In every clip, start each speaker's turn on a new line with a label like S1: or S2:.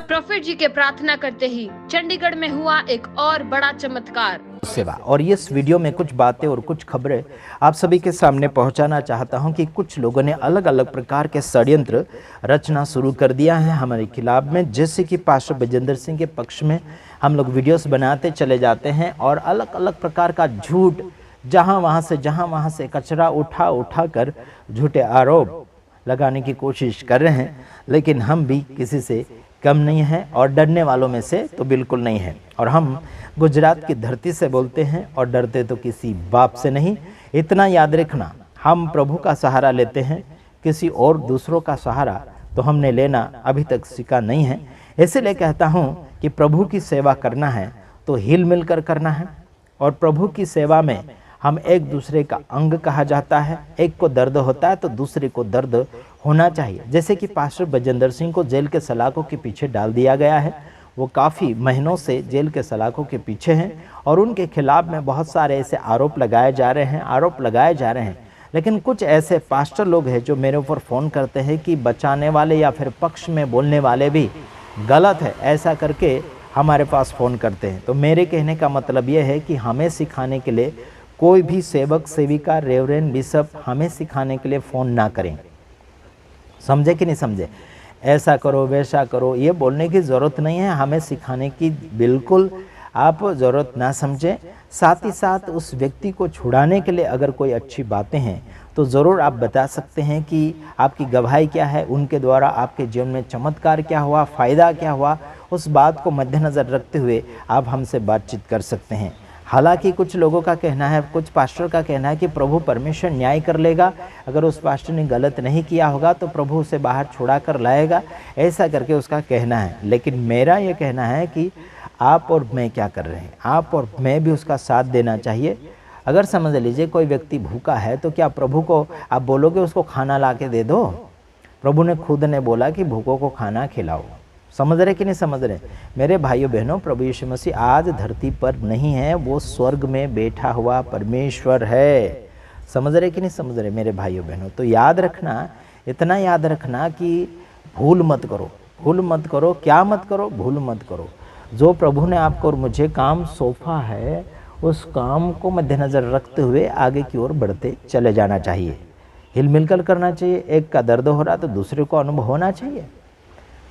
S1: Profit जी के प्रार्थना करते ही चंडीगढ़ में हुआ एक और बड़ा चमत्कार
S2: सेवा। और इस वीडियो में कुछ बातें और कुछ खबरें आप सभी के सामने पहुंचाना चाहता हूं कि कुछ लोगों ने अलग अलग प्रकार के षड्यंत्र रचना शुरू कर दिया है हमारे खिलाफ में। जैसे कि पास्टर बजेंद्र सिंह के पक्ष में हम लोग वीडियोस बनाते चले जाते हैं और अलग अलग प्रकार का झूठ जहां वहां से कचरा उठा कर झूठे आरोप लगाने की कोशिश कर रहे हैं। लेकिन हम भी किसी से कम नहीं है और डरने वालों में से तो बिल्कुल नहीं है। और हम गुजरात की धरती से बोलते हैं और डरते तो किसी बाप से नहीं। इतना याद रखना, हम प्रभु का सहारा लेते हैं, किसी और दूसरों का सहारा तो हमने लेना अभी तक सीखा नहीं है। इसलिए कहता हूँ कि प्रभु की सेवा करना है तो हिल मिल कर करना है। और प्रभु की सेवा में हम एक दूसरे का अंग कहा जाता है। एक को दर्द होता है तो दूसरे को दर्द होना चाहिए। जैसे कि पास्टर बजेंद्र सिंह को जेल के सलाखों के पीछे डाल दिया गया है। वो काफ़ी महीनों से जेल के सलाखों के पीछे हैं और उनके खिलाफ में बहुत सारे ऐसे आरोप लगाए जा रहे हैं। लेकिन कुछ ऐसे पास्टर लोग हैं जो मेरे ऊपर फ़ोन करते हैं कि बचाने वाले या फिर पक्ष में बोलने वाले भी गलत है, ऐसा करके हमारे पास फ़ोन करते हैं। तो मेरे कहने का मतलब ये है कि हमें सिखाने के लिए कोई भी सेवक सेविका रेवरेंड बिशप हमें सिखाने के लिए फ़ोन ना करें। समझे कि नहीं समझे? ऐसा करो वैसा करो ये बोलने की ज़रूरत नहीं है। हमें सिखाने की बिल्कुल आप ज़रूरत ना समझें। साथ ही साथ उस व्यक्ति को छुड़ाने के लिए अगर कोई अच्छी बातें हैं तो ज़रूर आप बता सकते हैं कि आपकी गवाही क्या है, उनके द्वारा आपके जीवन में चमत्कार क्या हुआ, फ़ायदा क्या हुआ। उस बात को मद्देनज़र रखते हुए आप हमसे बातचीत कर सकते हैं। हालांकि कुछ लोगों का कहना है, कुछ पास्टर का कहना है कि प्रभु परमेश्वर न्याय कर लेगा। अगर उस पास्टर ने गलत नहीं किया होगा तो प्रभु उसे बाहर छुड़ा कर लाएगा, ऐसा करके उसका कहना है। लेकिन मेरा ये कहना है कि आप और मैं क्या कर रहे हैं, आप और मैं भी उसका साथ देना चाहिए। अगर समझ लीजिए कोई व्यक्ति भूखा है तो क्या प्रभु को आप बोलोगे उसको खाना ला के दे दो? प्रभु ने खुद ने बोला कि भूखों को खाना खिलाओ। समझ रहे कि नहीं समझ रहे? मेरे भाइयों बहनों, प्रभु यीशु मसीह आज धरती पर नहीं है, वो स्वर्ग में बैठा हुआ परमेश्वर है। समझ रहे कि नहीं समझ रहे मेरे भाइयों बहनों? तो याद रखना, इतना याद रखना कि भूल मत करो। क्या मत करो? भूल मत करो। जो प्रभु ने आपको और मुझे काम सौंपा है उस काम को मद्देनज़र रखते हुए आगे की ओर बढ़ते चले जाना चाहिए। हिल मिलकर करना चाहिए। एक का दर्द हो रहा तो दूसरे को अनुभव होना चाहिए।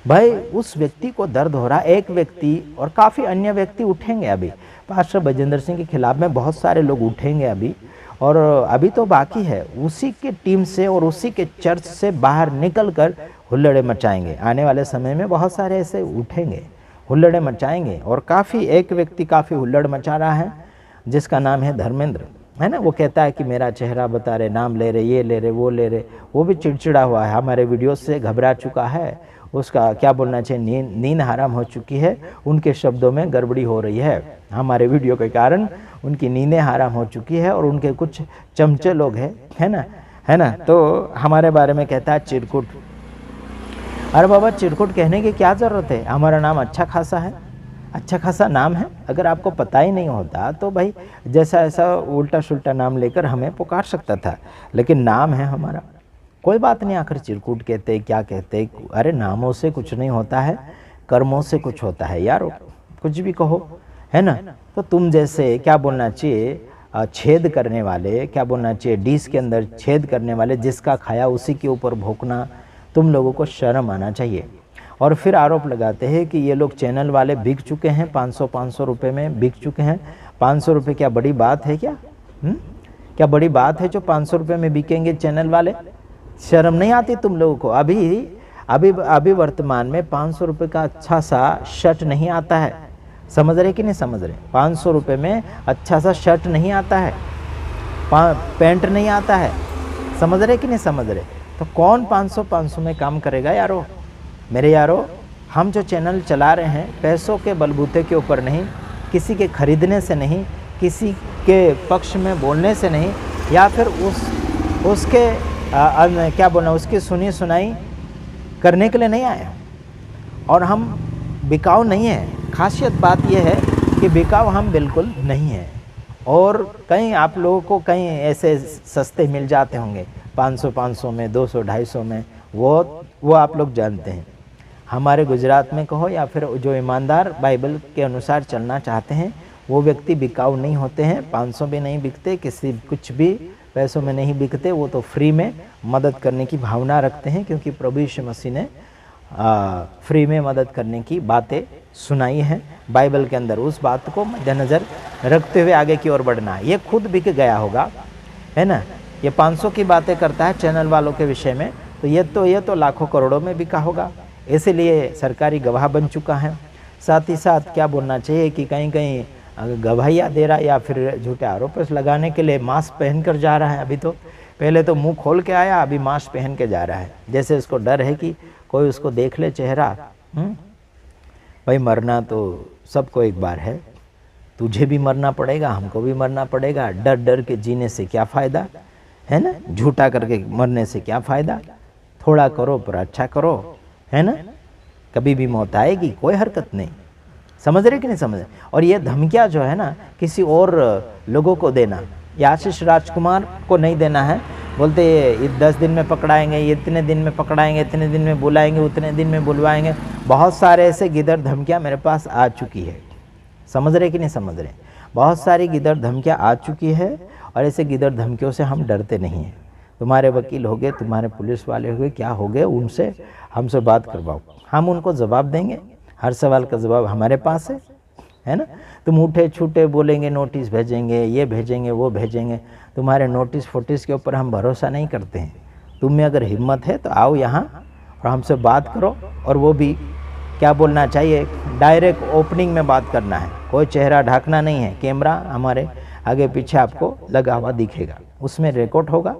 S2: भाई उस व्यक्ति को दर्द हो रहा, एक व्यक्ति और काफ़ी अन्य व्यक्ति उठेंगे। अभी पास्टर बजेंद्र सिंह के खिलाफ में बहुत सारे लोग उठेंगे अभी, और अभी तो बाकी है। उसी के टीम से और उसी के चर्च से बाहर निकल कर हुल्लड़े मचाएंगे। आने वाले समय में बहुत सारे ऐसे उठेंगे, हुल्लड़े मचाएंगे। और काफ़ी एक व्यक्ति काफ़ी हुल्लड़ मचा रहा है जिसका नाम है धर्मेंद्र, है ना। वो कहता है कि मेरा चेहरा बता रहे, नाम ले रहे, ये ले रहे, वो ले रहे। वो भी चिड़चिड़ा हुआ है, हमारे वीडियो से घबरा चुका है। उसका क्या बोलना चाहिए, नींद हराम हो चुकी है। उनके शब्दों में गड़बड़ी हो रही है। हमारे वीडियो के कारण उनकी नींदें हराम हो चुकी है। और उनके कुछ चमचे लोग हैं, है ना। तो हमारे बारे में कहता है चिरकुट। अरे बाबा, चिरकुट कहने की क्या ज़रूरत है? हमारा नाम अच्छा खासा है, अच्छा खासा नाम है। अगर आपको पता ही नहीं होता तो भाई जैसा ऐसा उल्टा सुल्टा नाम लेकर हमें पुकार सकता था। लेकिन नाम है हमारा, कोई बात नहीं। आखिर चिरकुट कहते क्या कहते? अरे नामों से कुछ नहीं होता है, कर्मों से कुछ होता है यार। कुछ भी कहो, है ना। तो तुम जैसे क्या बोलना चाहिए, छेद करने वाले, क्या बोलना चाहिए, डिश के अंदर छेद करने वाले, जिसका खाया उसी के ऊपर भोंकना, तुम लोगों को शर्म आना चाहिए। और फिर आरोप लगाते हैं कि ये लोग चैनल वाले बिक चुके हैं, 500 रुपये में बिक चुके हैं। 500 रुपये क्या बड़ी बात है क्या? क्या बड़ी बात है जो 500 रुपये में बिकेंगे चैनल वाले? शर्म नहीं आती तुम लोगों को? अभी वर्तमान में 500 रुपये का अच्छा सा शर्ट नहीं आता है। समझ रहे कि नहीं समझ रहे? 500 रुपये में अच्छा सा शर्ट नहीं आता है, पैंट नहीं आता है। समझ रहे कि नहीं समझ रहे? तो कौन 500 में काम करेगा यारो? मेरे यारो, हम जो चैनल चला रहे हैं पैसों के बलबूते के ऊपर नहीं, किसी के खरीदने से नहीं, किसी के पक्ष में बोलने से नहीं, या फिर उसके क्या बोलना, उसकी सुनी सुनाई करने के लिए नहीं आए। और हम बिकाऊ नहीं है। खासियत बात यह है कि बिकाऊ हम बिल्कुल नहीं है। और कहीं आप लोगों को कहीं ऐसे सस्ते मिल जाते होंगे 500 में, 200 250 में, वो आप लोग जानते हैं। हमारे गुजरात में कहो या फिर जो ईमानदार बाइबल के अनुसार चलना चाहते हैं वो व्यक्ति बिकाऊ नहीं होते हैं। 500 में नहीं बिकते, किसी कुछ भी पैसों में नहीं बिकते, वो तो फ्री में मदद करने की भावना रखते हैं, क्योंकि प्रभु यीशु मसीह ने फ्री में मदद करने की बातें सुनाई हैं बाइबल के अंदर। उस बात को मद्देनज़र रखते हुए आगे की ओर बढ़ना। ये खुद बिक गया होगा, है ना। ये 500 की बातें करता है चैनल वालों के विषय में, तो ये तो लाखों करोड़ों में बिका होगा, इसीलिए सरकारी गवाह बन चुका है। साथ ही साथ क्या बोलना चाहिए कि कहीं कहीं गवाहियाँ दे रहा या फिर झूठे आरोप लगाने के लिए मास्क पहन कर जा रहा है। अभी तो पहले तो मुंह खोल के आया, अभी मास्क पहन के जा रहा है, जैसे उसको डर है कि कोई उसको देख ले चेहरा। भाई मरना तो सबको एक बार है, तुझे भी मरना पड़ेगा, हमको भी मरना पड़ेगा। डर डर के जीने से क्या फ़ायदा, है ना। झूठा करके मरने से क्या फ़ायदा। थोड़ा करो पर अच्छा करो, है ना। कभी भी मौत आएगी, कोई हरकत नहीं। समझ रहे कि नहीं समझ रहे। और ये धमकियाँ जो है ना किसी और लोगों को देना, या आशीष राजकुमार को नहीं देना है। बोलते ये 10 दिन में पकड़ाएंगे, ये इतने दिन में पकड़ाएंगे, इतने दिन में बुलाएंगे, उतने दिन में बुलवाएंगे। बहुत सारे ऐसे गिदड़ धमकियाँ मेरे पास आ चुकी है। समझ रहे कि नहीं समझ रहे। बहुत सारी गिदड़ धमकियाँ आ चुकी है, और ऐसे गिदड़ धमकियों से हम डरते नहीं हैं। तुम्हारे वकील हो गए, तुम्हारे पुलिस वाले हो गए, क्या हो गए, उनसे हमसे बात करवाओ, हम उनको जवाब देंगे। हर सवाल का जवाब हमारे पास है ना। तुम उठे छूटे बोलेंगे, नोटिस भेजेंगे, ये भेजेंगे, वो भेजेंगे। तुम्हारे नोटिस फोटिस के ऊपर हम भरोसा नहीं करते हैं। तुम में अगर हिम्मत है तो आओ यहाँ और हमसे बात करो। और वो भी क्या बोलना चाहिए, डायरेक्ट ओपनिंग में बात करना है, कोई चेहरा ढाकना नहीं है। कैमरा हमारे आगे पीछे आपको लगा हुआ दिखेगा, उसमें रिकॉर्ड होगा।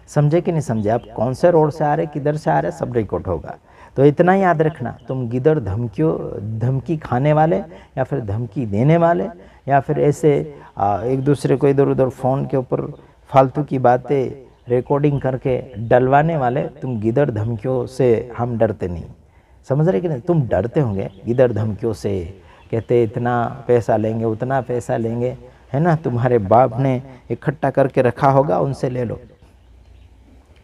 S2: समझे कि नहीं समझे। आप कौन से रोड से आ रहे, किधर से आ रहे, सब रिकॉर्ड होगा। तो इतना याद रखना, तुम गिदड़ धमकी खाने वाले या फिर धमकी देने वाले या फिर ऐसे एक दूसरे को इधर उधर फ़ोन के ऊपर फालतू की बातें रिकॉर्डिंग करके डलवाने वाले, तुम गिदड़ धमकियों से हम डरते नहीं। समझ रहे कि नहीं। तुम डरते होंगे गिदड़ धमकियों से, कहते इतना पैसा लेंगे, उतना पैसा लेंगे, है ना। तुम्हारे बाप ने इकट्ठा करके रखा होगा, उनसे ले लो।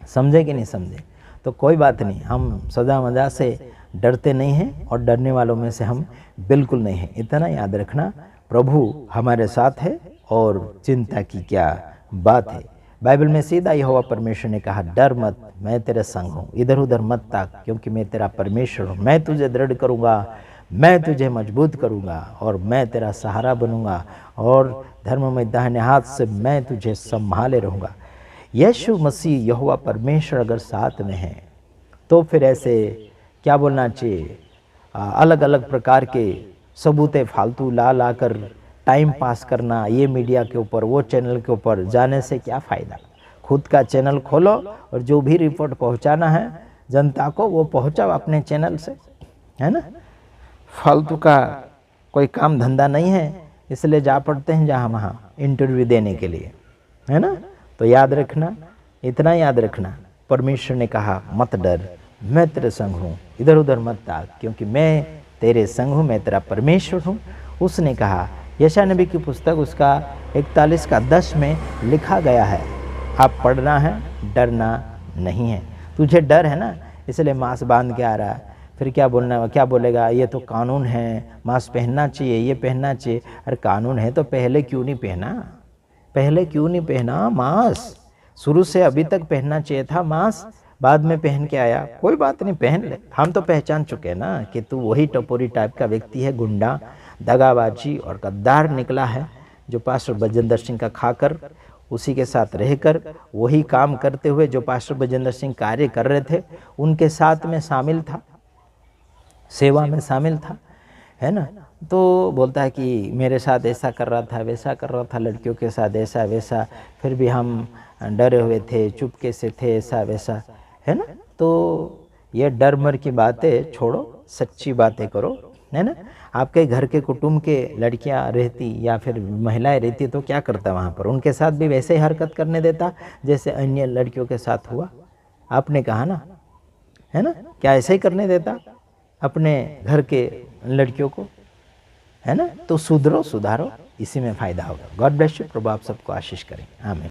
S2: समझे कि नहीं समझे। तो कोई बात नहीं, हम सदा मजा से डरते नहीं हैं, और डरने वालों में से हम बिल्कुल नहीं हैं। इतना याद रखना, प्रभु हमारे साथ है और चिंता की क्या बात है। बाइबल में सीधा यहोवा परमेश्वर ने कहा, डर मत, मैं तेरे संग हूँ, इधर उधर मत ताक, क्योंकि मैं तेरा परमेश्वर हूँ। मैं तुझे दृढ़ करूँगा, मैं तुझे मजबूत करूँगा, और मैं तेरा सहारा बनूँगा, और धर्म में दाहिने हाथ से मैं तुझे संभाले रहूँगा। यीशु मसीह यहोवा परमेश्वर अगर साथ में है तो फिर ऐसे क्या बोलना चाहिए, अलग अलग प्रकार के सबूतें फालतू ला कर टाइम पास करना, ये मीडिया के ऊपर, वो चैनल के ऊपर जाने से क्या फ़ायदा। खुद का चैनल खोलो और जो भी रिपोर्ट पहुंचाना है जनता को वो पहुंचाओ अपने चैनल से, है ना। फालतू का कोई काम धंधा नहीं है, इसलिए जा पड़ते हैं जहाँ वहाँ इंटरव्यू देने के लिए, है ना। तो याद रखना, इतना याद रखना, परमेश्वर ने कहा मत डर, मैं तेरे संग हूँ, इधर उधर मत ताक, क्योंकि मैं तेरे संग हूँ, मैं तेरा परमेश्वर हूँ। उसने कहा, यशायाह नबी की पुस्तक उसका 41:10 में लिखा गया है, आप पढ़ना है, डरना नहीं है। तुझे डर है ना, इसलिए मास्क बांध के आ रहा है। फिर क्या बोलेगा, ये तो कानून है, मास्क पहनना चाहिए, ये पहनना चाहिए। अरे कानून है तो पहले क्यों नहीं पहना मास्क। शुरू से अभी तक पहनना चाहिए था मास्क, बाद में पहन के आया, कोई बात नहीं, पहन ले। हम तो पहचान चुके ना कि तू वही टपोरी टाइप का व्यक्ति है, गुंडा, दगाबाजी और गद्दार निकला है, जो पास्टर बजेंद्र सिंह का खाकर, उसी के साथ रहकर, वही काम करते हुए जो पास्टर बजेंद्र सिंह कार्य कर रहे थे उनके साथ में शामिल था, सेवा में शामिल था, है ना। तो बोलता है कि मेरे साथ ऐसा कर रहा था, वैसा कर रहा था, लड़कियों के साथ ऐसा वैसा, फिर भी हम डरे हुए थे, चुपके से थे, ऐसा वैसा, है ना। तो ये डर मर की बातें छोड़ो, सच्ची बातें करो, है ना। आपके घर के कुटुंब के लड़कियां रहती या फिर महिलाएं रहती तो क्या करता वहाँ पर, उनके साथ भी वैसे ही हरकत करने देता जैसे अन्य लड़कियों के साथ हुआ। आपने कहा ना, है ना, क्या ऐसे ही करने देता अपने घर के लड़कियों को, है ना। तो सुधरो, सुधारो। इसी में फ़ायदा होगा। God bless you. प्रभु आप सबको आशीष करें। आमीन।